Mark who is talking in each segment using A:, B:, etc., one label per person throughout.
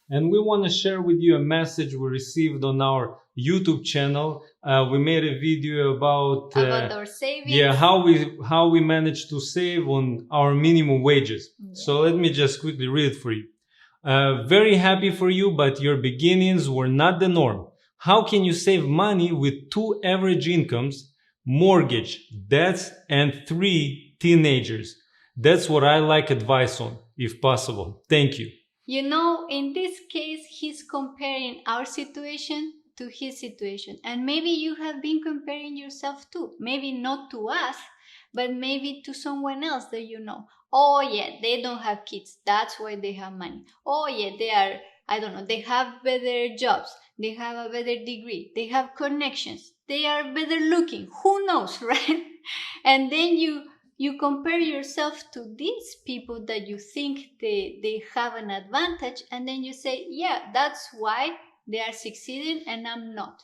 A: And we want to share with you a message we received on our YouTube channel. We made a video about
B: our savings.
A: Yeah, how we managed to save on our minimum wages.
B: Yeah.
A: So let me just quickly read it for you. Very happy for you, but your beginnings were not the norm. How can you save money with 2 average incomes, mortgage, debts, and 3 teenagers? That's what I like advice on, if possible. Thank you.
B: You know, in this case, he's comparing our situation to his situation. And maybe you have been comparing yourself too. Maybe not to us, but maybe to someone else that you know. Oh, yeah, they don't have kids. That's why they have money. Oh, yeah, they are, I don't know, they have better jobs. They have a better degree. They have connections. They are better looking. Who knows, right? And then you compare yourself to these people that you think they have an advantage, and then you say, yeah, that's why they are succeeding and I'm not.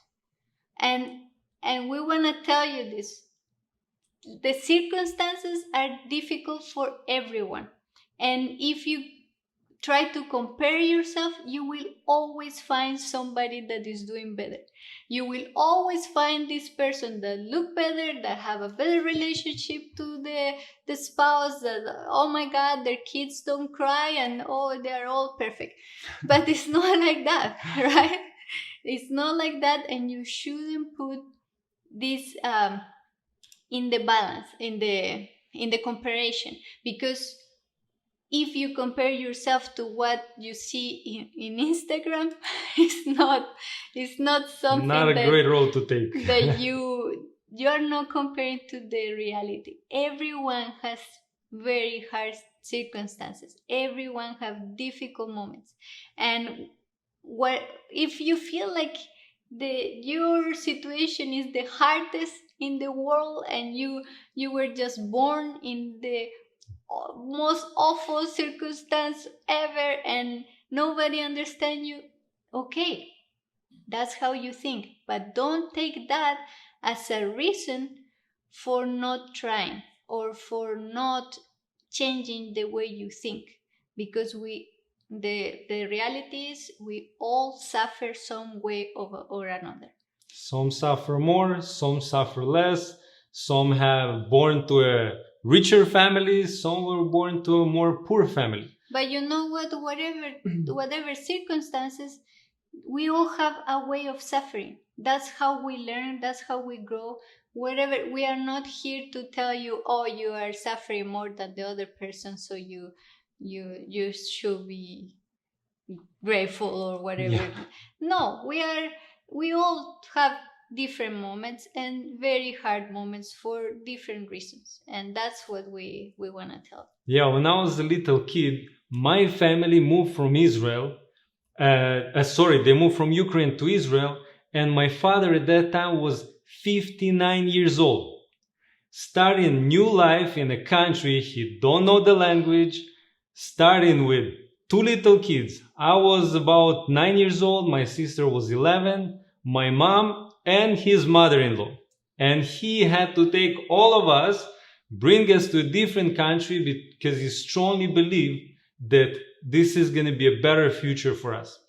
B: And we want to tell you this. The circumstances are difficult for everyone. And if you try to compare yourself, you will always find somebody that is doing better. You will always find this person that look better, that have a better relationship to the spouse, that, oh my God, their kids don't cry and oh, they're all perfect. But it's not like that, right? It's not like that, and you shouldn't put this in the balance, in the comparison, because if you compare yourself to what you see in Instagram, it's not something
A: Not a great road to take.
B: that you are not comparing to the reality. Everyone has very hard circumstances. Everyone have difficult moments, and what if you feel like your situation is the hardest in the world, and you were just born in the most awful circumstance ever and nobody understands you, okay, that's how you think, but don't take that as a reason for not trying or for not changing the way you think, because the reality is we all suffer some way or another.
A: Some suffer more, some suffer less, some have born to a richer family, some were born to a more poor family.
B: But you know what, whatever circumstances, we all have a way of suffering. That's how we learn, that's how we grow. Whatever, we are not here to tell you, oh, you are suffering more than the other person, so you should be grateful or whatever.
A: Yeah.
B: No, we all have different moments and very hard moments for different reasons, and that's what we want to tell.
A: Yeah, when I was a little kid, my family moved from Israel. They moved from Ukraine to Israel, and my father at that time was 59 years old, starting new life in a country he don't know the language, starting with 2 little kids. I was about 9 years old, my sister was 11, my mom and his mother-in-law. And he had to take all of us, bring us to a different country because he strongly believed that this is going to be a better future for us.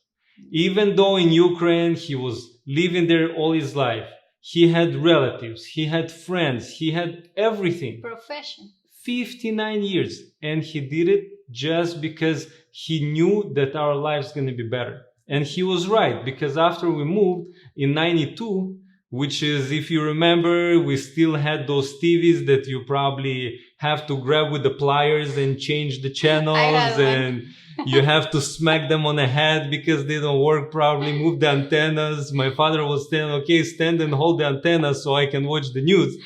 A: Even though in Ukraine he was living there all his life, he had relatives, he had friends, he had everything.
B: Profession.
A: 59 years, and he did it just because he knew that our life's going to be better. And he was right, because after we moved in 92, which is, if you remember, we still had those TVs that you probably have to grab with the pliers and change the channels, and you have to smack them on the head because they don't work properly, move the antennas. My father was saying, okay, stand and hold the antenna so I can watch the news.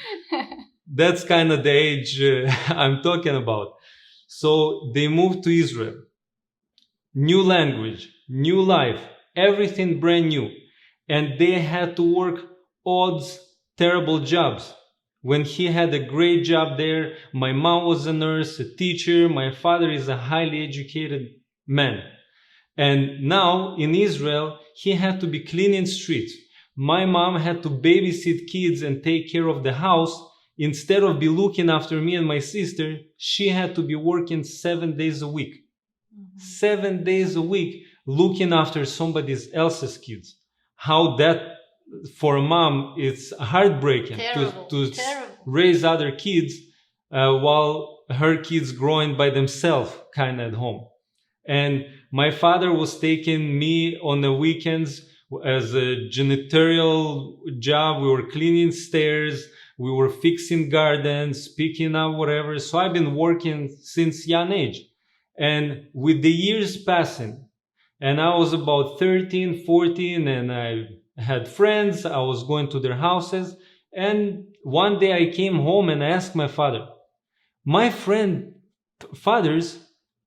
A: That's kind of the age I'm talking about. So they moved to Israel. New language, new life, everything brand new. And they had to work odds, terrible jobs. When he had a great job there, my mom was a nurse, a teacher, my father is a highly educated man. And now in Israel, he had to be cleaning streets. My mom had to babysit kids and take care of the house. Instead of be looking after me and my sister, she had to be working 7 days a week. 7 days a week, looking after somebody else's kids. How that, for a mom, it's heartbreaking
B: Terrible,
A: to
B: terrible.
A: raise other kids while her kids growing by themselves kind of at home. And my father was taking me on the weekends as a janitorial job. We were cleaning stairs, we were fixing gardens, picking up whatever. So I've been working since young age. And with the years passing, and I was about 13, 14, and I had friends, I was going to their houses. And one day I came home and I asked my father, my friend fathers,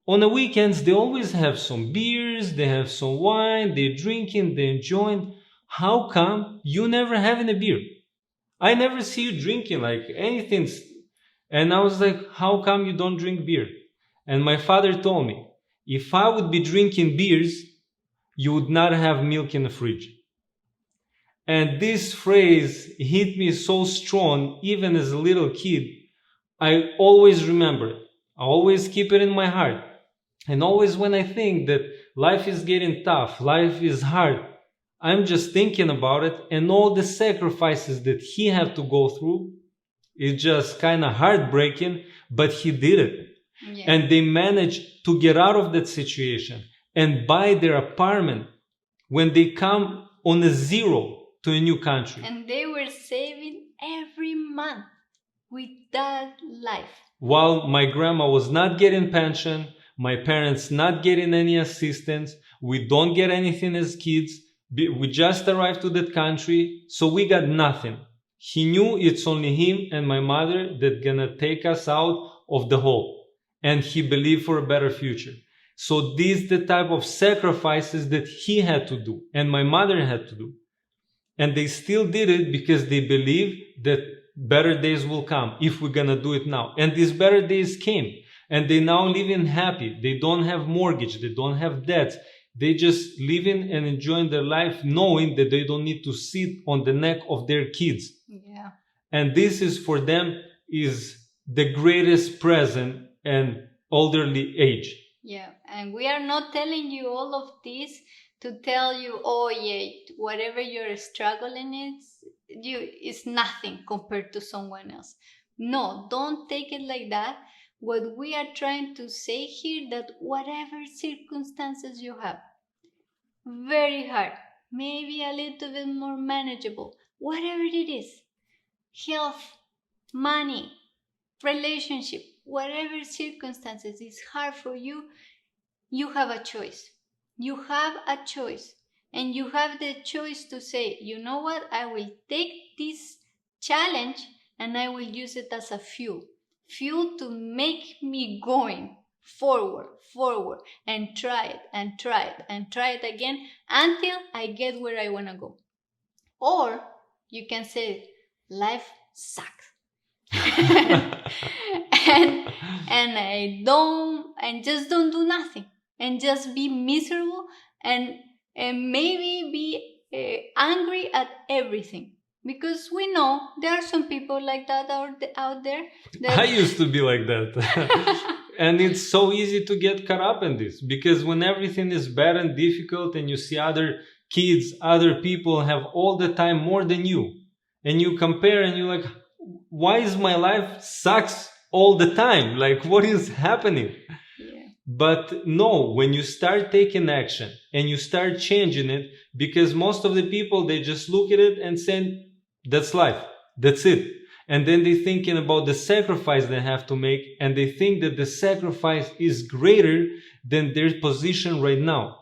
A: on the weekends, they always have some beers, they have some wine, they're drinking, they're enjoying. How come you never having a beer? I never see you drinking like anything. And I was like, how come you don't drink beer? And my father told me, if I would be drinking beers, you would not have milk in the fridge. And this phrase hit me so strong, even as a little kid. I always remember it. I always keep it in my heart. And always when I think that life is getting tough, life is hard, I'm just thinking about it, and all the sacrifices that he had to go through is just kind of heartbreaking, but he did it.
B: Yeah.
A: And they managed to get out of that situation and buy their apartment when they come on a zero to a new country.
B: And they were saving every month with that life.
A: While my grandma was not getting pension, my parents not getting any assistance, we don't get anything as kids. We just arrived to that country, so we got nothing. He knew it's only him and my mother that gonna take us out of the hole, and he believed for a better future. So these the type of sacrifices that he had to do and my mother had to do. And they still did it because they believe that better days will come if we're gonna do it now. And these better days came, and they now living happy. They don't have mortgage, they don't have debts. They just living and enjoying their life, knowing that they don't need to sit on the neck of their kids.
B: Yeah.
A: And this is for them is the greatest present and elderly age.
B: Yeah, and we are not telling you all of this to tell you, oh yeah, whatever you're struggling is nothing compared to someone else. No, don't take it like that. What we are trying to say here, that whatever circumstances you have, very hard, maybe a little bit more manageable, whatever it is, health, money, relationship, whatever circumstances is hard for you, you have a choice. You have a choice. And you have the choice to say, you know what, I will take this challenge and I will use it as a fuel to make me going forward, and try it and try it and try it again until I get where I want to go. Or you can say, life sucks. and just don't do nothing and just be miserable and maybe be angry at everything, because we know there are some people like that out there
A: I used to be like that. And it's so easy to get caught up in this, because when everything is bad and difficult and you see other kids, other people have all the time more than you, and you compare and you're like, why is my life sucks all the time? Like, what is happening?
B: Yeah.
A: But no, when you start taking action and you start changing it, because most of the people, they just look at it and say, that's life, that's it. And then they're thinking about the sacrifice they have to make, and they think that the sacrifice is greater than their position right now.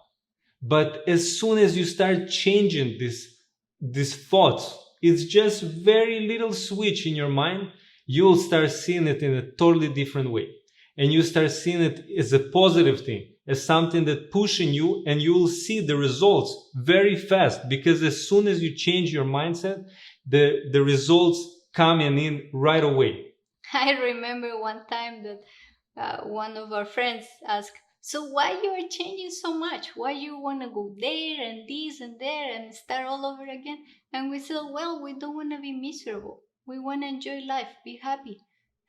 A: But as soon as you start changing these thoughts, it's just very little switch in your mind, you'll start seeing it in a totally different way. And you start seeing it as a positive thing, as something that pushing you, and you will see the results very fast, because as soon as you change your mindset, the results coming in right away.
B: I remember one time that one of our friends asked, so why you are changing so much? Why you want to go there and this and there and start all over again? And we said, well, we don't want to be miserable. We want to enjoy life, be happy.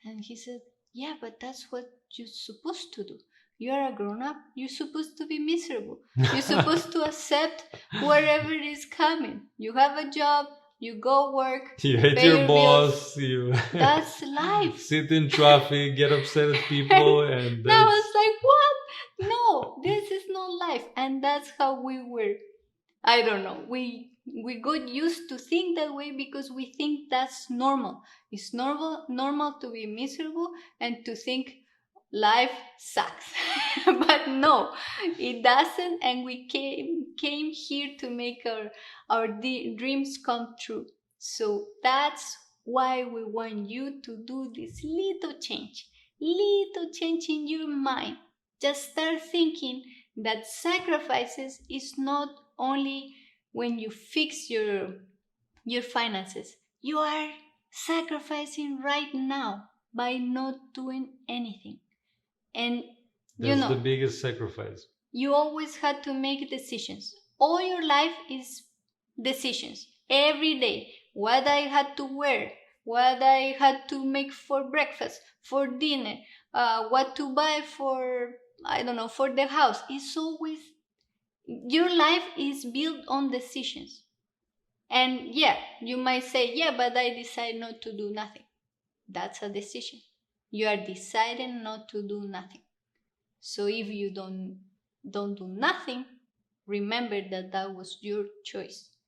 B: And he said, yeah, but that's what you're supposed to do. You are a grown up. You're supposed to be miserable. You're supposed to accept whatever is coming. You have a job, you go work,
A: You hate
B: pay
A: your
B: your
A: boss, you
B: that's life.
A: sit in traffic, get upset at people, and
B: Now
A: that's
B: it's like, what? No, this is not life. And that's how we were. I don't know. We got used to think that way because we think that's normal. It's normal to be miserable and to think life sucks. But no, it doesn't, and we came here to make our dreams come true. So that's why we want you to do this little change in your mind. Just start thinking that sacrifices is not only when you fix your finances. You are sacrificing right now by not doing anything. And
A: that's the biggest sacrifice.
B: you always had to make decisions. All your life is decisions. Every day. What I had to wear, what I had to make for breakfast, for dinner, what to buy for, I don't know, for the house. It's always, your life is built on decisions. And yeah, you might say, yeah, but I decide not to do nothing. That's a decision. You are deciding not to do nothing. So if you don't do nothing, remember that that was your choice.